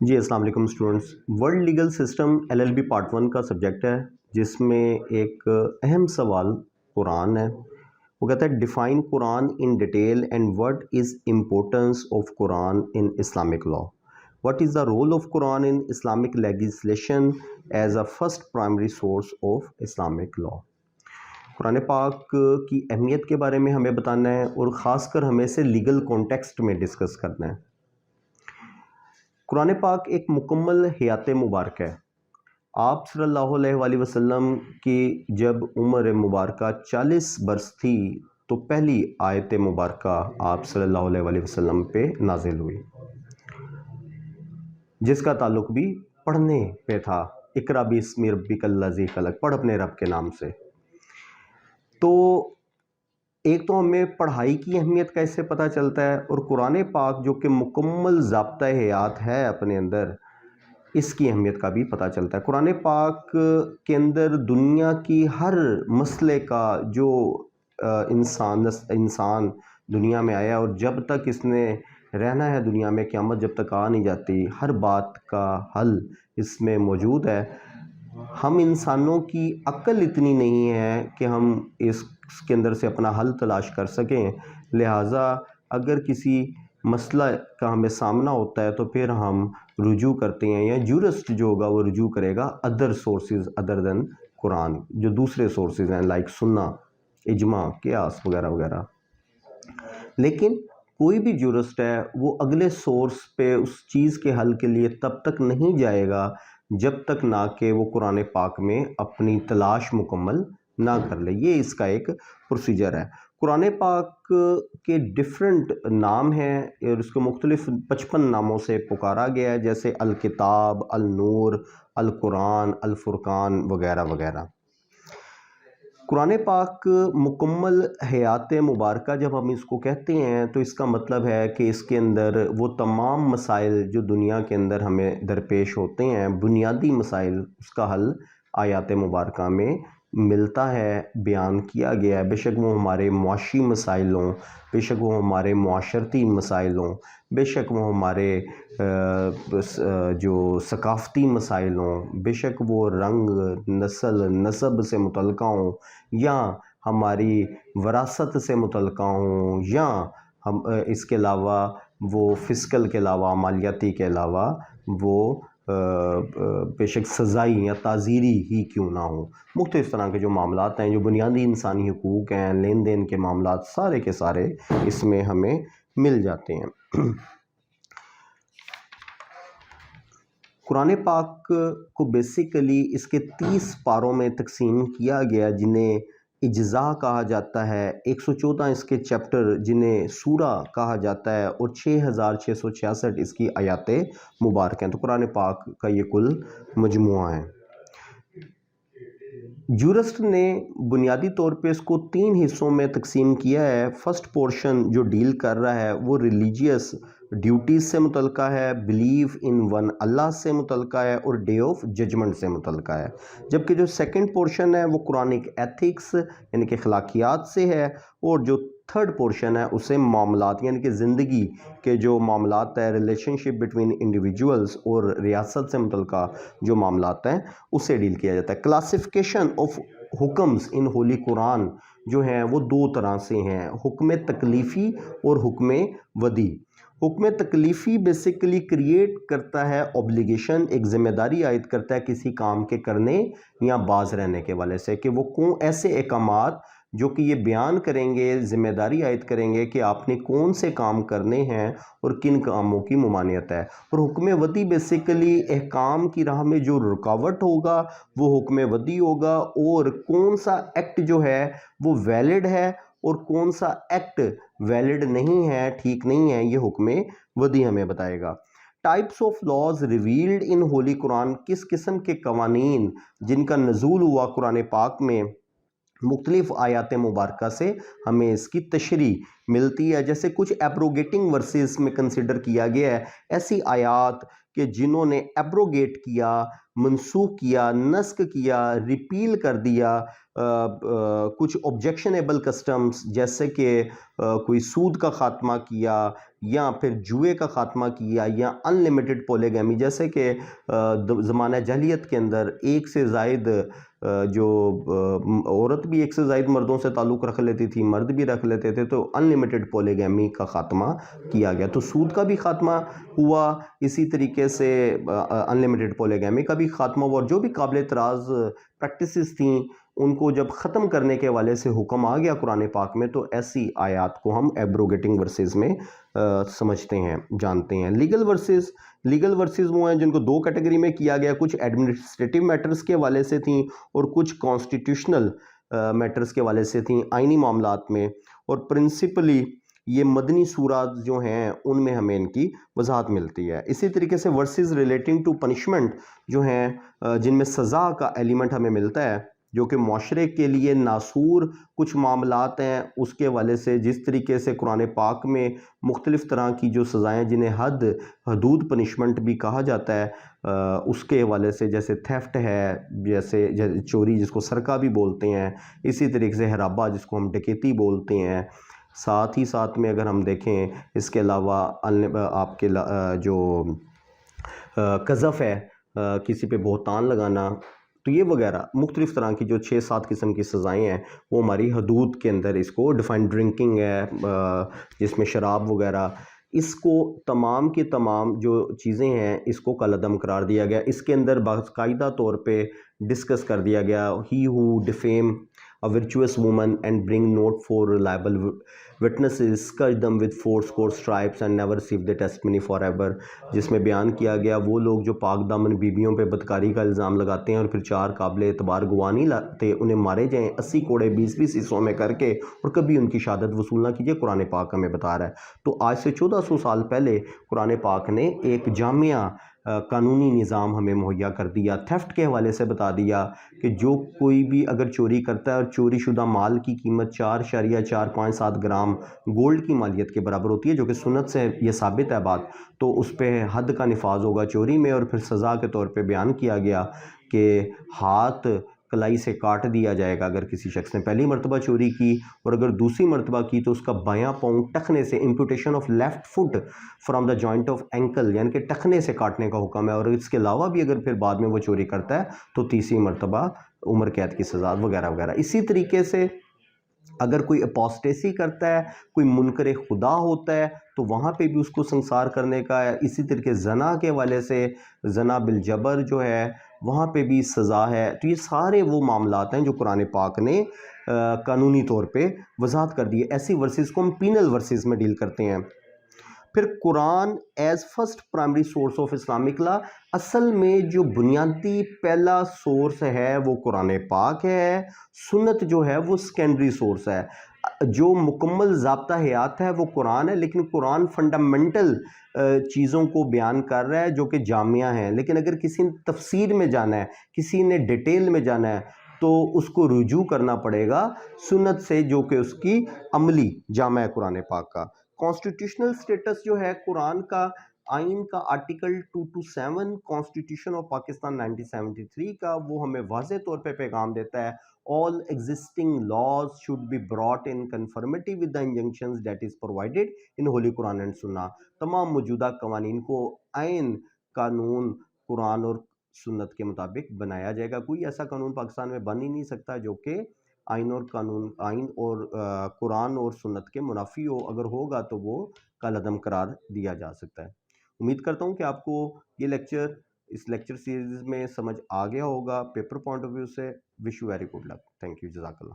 جی السلام علیکم students. World legal system LLB part 1 کا سبجیکٹ ہے، جس میں ایک اہم سوال قرآن ہے۔ وہ کہتا ہے define Quran in detail and what is importance of Quran in Islamic law, what is the role of Quran in Islamic legislation as a first primary source of Islamic law. Quran پاک کی اہمیت کے بارے میں ہمیں بتانا ہے، اور خاص کر ہمیں اسے لیگل کانٹیکسٹ میں ڈسکس کرنا ہے۔ قرآن پاک ایک مکمل حیات مبارکہ ہے۔ آپ صلی اللہ علیہ وآلہ وسلم کی جب عمر مبارکہ 40 برس تھی تو پہلی آیت مبارکہ آپ صلی اللہ علیہ وآلہ وسلم پہ نازل ہوئی، جس کا تعلق بھی پڑھنے پہ تھا۔ اقرأ باسم ربک الذی خلق، پڑھ اپنے رب کے نام سے۔ تو ایک تو ہمیں پڑھائی کی اہمیت کا اس سے پتہ چلتا ہے، اور قرآن پاک جو کہ مکمل ضابطہ حیات ہے اپنے اندر، اس کی اہمیت کا بھی پتہ چلتا ہے۔ قرآن پاک کے اندر دنیا کی ہر مسئلے کا جو انسان دنیا میں آیا، اور جب تک اس نے رہنا ہے دنیا میں، قیامت جب تک آ نہیں جاتی، ہر بات کا حل اس میں موجود ہے۔ ہم انسانوں کی عقل اتنی نہیں ہے کہ ہم اس کے اندر سے اپنا حل تلاش کر سکیں، لہٰذا اگر کسی مسئلہ کا ہمیں سامنا ہوتا ہے تو پھر ہم رجوع کرتے ہیں، یا جورسٹ جو ہوگا وہ رجوع کرے گا ادر سورسز ادر دین قرآن، جو دوسرے سورسز ہیں لائک سنہ، اجماع، قیاس وغیرہ وغیرہ۔ لیکن کوئی بھی جورسٹ ہے وہ اگلے سورس پہ اس چیز کے حل کے لیے تب تک نہیں جائے گا جب تک نہ کہ وہ قرآن پاک میں اپنی تلاش مکمل نہ کر لے۔ یہ اس کا ایک پروسیجر ہے۔ قرآن پاک کے ڈیفرنٹ نام ہیں، اور اس کو مختلف 55 ناموں سے پکارا گیا ہے، جیسے الکتاب، النور، القرآن، الفرقان وغیرہ وغیرہ۔ قرآن پاک مکمل حیات مبارکہ جب ہم اس کو کہتے ہیں تو اس کا مطلب ہے کہ اس کے اندر وہ تمام مسائل جو دنیا کے اندر ہمیں درپیش ہوتے ہیں، بنیادی مسائل، اس کا حل آیات مبارکہ میں ملتا ہے، بیان کیا گیا ہے۔ بے شک وہ ہمارے معاشی مسائل ہوں، بے شک وہ ہمارے معاشرتی مسائل ہوں، بے شک وہ ہمارے جو ثقافتی مسائل ہوں، بے شک وہ رنگ، نسل، نسب سے متعلقہ ہوں، یا ہماری وراثت سے متعلقہ ہوں، یا ہم اس کے علاوہ وہ فسکل کے علاوہ، مالیاتی کے علاوہ وہ بے شک سزائی یا تعزیری ہی کیوں نہ ہوں۔ مختلف طرح کے جو معاملات ہیں، جو بنیادی انسانی حقوق ہیں، لین دین کے معاملات، سارے کے سارے اس میں ہمیں مل جاتے ہیں۔ قرآن پاک کو بیسیکلی اس کے 30 پاروں میں تقسیم کیا گیا، جنہیں اجزاء کہا جاتا ہے، 114 اس کے چیپٹر جنہیں سورہ کہا جاتا ہے، اور 6666 اس کی آیات مبارک ہیں۔ تو قرآن پاک کا یہ کل مجموعہ ہے۔ جورسٹ نے بنیادی طور پہ اس کو 3 حصوں میں تقسیم کیا ہے۔ فرسٹ پورشن جو ڈیل کر رہا ہے وہ ریلیجیس ڈیوٹیز سے متعلقہ ہے، بلیف ان ون اللہ سے متعلقہ ہے، اور ڈے آف ججمنٹ سے متعلقہ ہے۔ جبکہ جو سیکنڈ پورشن ہے وہ قرآنک ایتھکس یعنی کہ اخلاقیات سے ہے، اور جو تھرڈ پورشن ہے اسے معاملات یعنی کہ زندگی کے جو معاملات ہے، ریلیشن شپ بٹوین انڈیویجولز، اور ریاست سے متعلقہ جو معاملات ہیں اسے ڈیل کیا جاتا ہے۔ کلاسیفیکیشن آف حکمز ان ہولی قرآن جو ہیں وہ 2 طرح سے ہیں، حکم تکلیفی اور حکم ودی۔ حکم تکلیفی بیسیکلی کریٹ کرتا ہے اوبلیگیشن، ایک ذمہ داری عائد کرتا ہے کسی کام کے کرنے یا باز رہنے کے والے سے، کہ وہ کون ایسے احکامات جو کہ یہ بیان کریں گے، ذمہ داری عائد کریں گے کہ آپ نے کون سے کام کرنے ہیں اور کن کاموں کی ممانعت ہے۔ اور حکم ودی بیسیکلی احکام کی راہ میں جو رکاوٹ ہوگا وہ حکم ودی ہوگا، اور کون سا ایکٹ جو ہے وہ ویلڈ ہے اور کون سا ایکٹ ویلڈ نہیں ہے، ٹھیک نہیں ہے، یہ حکم ودی ہمیں بتائے گا۔ ٹائپس آف لاز ریویلڈ ان ہولی قرآن، کس قسم کے قوانین جن کا نزول ہوا قرآن پاک میں، مختلف آیات مبارکہ سے ہمیں اس کی تشریح ملتی ہے۔ جیسے کچھ ایبروگیٹنگ ورسز میں کنسیڈر کیا گیا ہے، ایسی آیات کہ جنہوں نے ایبروگیٹ کیا، منسوخ کیا، نسخ کیا، ریپیل کر دیا کچھ آبجیکشنیبل کسٹمز، جیسے کہ کوئی سود کا خاتمہ کیا، یا پھر جوئے کا خاتمہ کیا، یا ان لمیٹڈ پولیگیمی، جیسے کہ زمانہ جاہلیت کے اندر ایک سے زائد جو عورت بھی ایک سے زائد مردوں سے تعلق رکھ لیتی تھی، مرد بھی رکھ لیتے تھے، تو ان لمیٹڈ پولیگیمی کا خاتمہ کیا گیا. تو سود کا بھی خاتمہ ہوا، اسی طریقے سے ان لمیٹڈ پولیگیمی کا بھی خاتمہ ہوا، اور جو بھی قابل اعتراض پریکٹسز تھیں ان کو جب ختم کرنے کے حوالے سے حکم آ گیا قرآن پاک میں، تو ایسی آیات کو ہم ایبروگیٹنگ ورسز میں سمجھتے ہیں، جانتے ہیں. لیگل ورسز وہ ہیں جن کو دو کیٹیگری میں کیا گیا، کچھ ایڈمنسٹریٹو میٹرز کے حوالے سے تھیں اور کچھ کانسٹیٹیوشنل میٹرز کے حوالے سے تھیں، آئینی معاملات میں. اور پرنسپلی یہ مدنی سورات جو ہیں ان میں ہمیں ان کی وضاحت ملتی ہے. اسی طریقے سے ورسز ریلیٹنگ ٹو پنشمنٹ جو ہیں، جن میں سزا کا ایلیمنٹ ہمیں ملتا ہے، جو کہ معاشرے کے لیے ناسور کچھ معاملات ہیں، اس کے حوالے سے جس طریقے سے قرآن پاک میں مختلف طرح کی جو سزائیں جنہیں حدود پنشمنٹ بھی کہا جاتا ہے، اس کے حوالے سے جیسے تھیفٹ ہے، جیسے چوری جس کو سرقہ بھی بولتے ہیں، اسی طریقے سے حرابہ جس کو ہم ڈکیتی بولتے ہیں. ساتھ ہی ساتھ میں اگر ہم دیکھیں اس کے علاوہ آپ کے جو قذف ہے، کسی پہ بہتان لگانا، تو یہ وغیرہ مختلف طرح کی جو 6-7 قسم کی سزائیں ہیں وہ ہماری حدود کے اندر اس کو ڈیفائن. ڈرنکنگ ہے جس میں شراب وغیرہ، اس کو تمام کی تمام جو چیزیں ہیں اس کو کالعدم قرار دیا گیا. اس کے اندر باقاعدہ طور پہ ڈسکس کر دیا گیا، ہی ہو defame a virtuous woman and bring note for reliable witnesses, scourge them with 4 stripes and never receive the testimony forever. جس میں بیان کیا گیا وہ لوگ جو پاک دامن بیویوں پہ بدکاری کا الزام لگاتے ہیں اور پھر 4 قابل اعتبار گواہ نہیں لاتے، انہیں مارے جائیں 80 کوڑے 20 حصوں میں کر کے، اور کبھی ان کی شہادت وصول نہ کیجیے. قرآن پاک ہمیں بتا رہا ہے. تو آج سے 1400 سال پہلے قرآن پاک نے ایک جامع قانونی نظام ہمیں مہیا کر دیا. تھیفٹ کے حوالے سے بتا دیا کہ جو کوئی بھی اگر چوری کرتا ہے اور چوری شدہ مال کی قیمت 4.457 گرام گولڈ کی مالیت کے برابر ہوتی ہے، جو کہ سنت سے یہ ثابت ہے بات، تو اس پہ حد کا نفاذ ہوگا چوری میں. اور پھر سزا کے طور پہ بیان کیا گیا کہ ہاتھ کلائی سے کاٹ دیا جائے گا اگر کسی شخص نے پہلی مرتبہ چوری کی، اور اگر دوسری مرتبہ کی تو اس کا بایاں پاؤں ٹخنے سے، amputation of left foot from the joint of ankle, یعنی کہ ٹخنے سے کاٹنے کا حکم ہے. اور اس کے علاوہ بھی اگر پھر بعد میں وہ چوری کرتا ہے تو تیسری مرتبہ عمر قید کی سزا وغیرہ وغیرہ. اسی طریقے سے اگر کوئی اپوسٹیسی کرتا ہے، کوئی منکر خدا ہوتا ہے، تو وہاں پہ بھی اس کو سنسار کرنے کا ہے. اسی طریقے زنا کے حوالے سے، زنا بالجبر جو ہے وہاں پہ بھی سزا ہے. تو یہ سارے وہ معاملات ہیں جو قرآن پاک نے قانونی طور پہ وضاحت کر دی ہے. ایسی ورسز کو ہم پینل ورسز میں ڈیل کرتے ہیں. پھر Quran as first primary source of Islamic law, اصل میں جو بنیادی پہلا سورس ہے وہ قرآن پاک ہے. سنت جو ہے وہ سیکنڈری سورس ہے. جو مکمل ضابطہ حیات ہے وہ قرآن ہے، لیکن قرآن فنڈامنٹل چیزوں کو بیان کر رہا ہے جو کہ جامعہ ہیں. لیکن اگر کسی نے تفسیر میں جانا ہے، کسی نے ڈیٹیل میں جانا ہے، تو اس کو رجوع کرنا پڑے گا سنت سے، جو کہ اس کی عملی جامع ہے قرآن پاک کا. کانسٹیٹیوشنل سٹیٹس جو ہے قرآن کا، آئین کا آرٹیکل 227 کانسٹیٹیوشن آف پاکستان 1973 کا، وہ ہمیں واضح طور پہ پیغام دیتا ہے: all existing laws should be brought in conformity with the injunctions that is provided in Holy Quran and Sunnah. تمام موجودہ قوانین کو آئین، قانون قرآن اور سنت کے مطابق بنایا جائے گا. کوئی ایسا قانون پاکستان میں بن ہی نہیں سکتا جو کہ آئین اور قرآن اور سنت کے منافی ہو. اگر ہوگا تو وہ کالعدم قرار دیا جا سکتا ہے. امید کرتا ہوں کہ آپ کو یہ اس لیکچر سیریز میں سمجھ آ گیا ہوگا پیپر پوائنٹ آف ویو سے. Wish you very good luck. Thank you. جزاک اللہ.